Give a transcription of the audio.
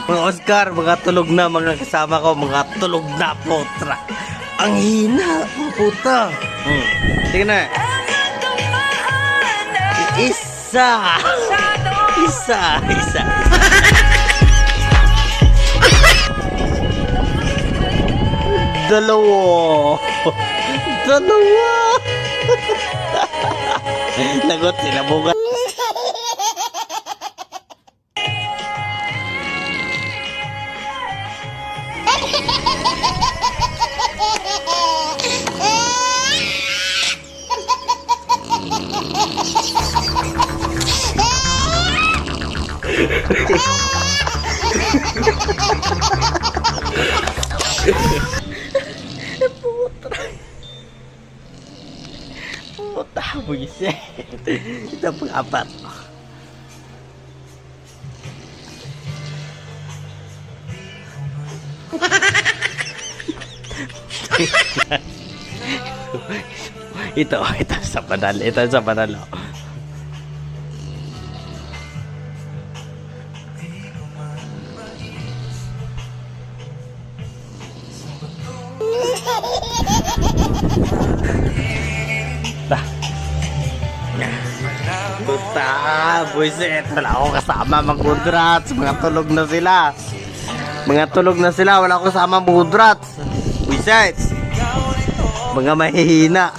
Mga Oscar, mga tulog na mga kasama ko, mga tulog na putra. Ang hina, puta. Tingnan na. Isa. Dalawa. Lagot sila buka. Puta, buisit. Ito pang-apat. Ito sa panalo. Ito sa panalo. Puta, buisit. Wala ako kasama mag-udrats. Mga tulog na sila. Wala ako kasama mag-udrats. Buisit. Mga mahihina.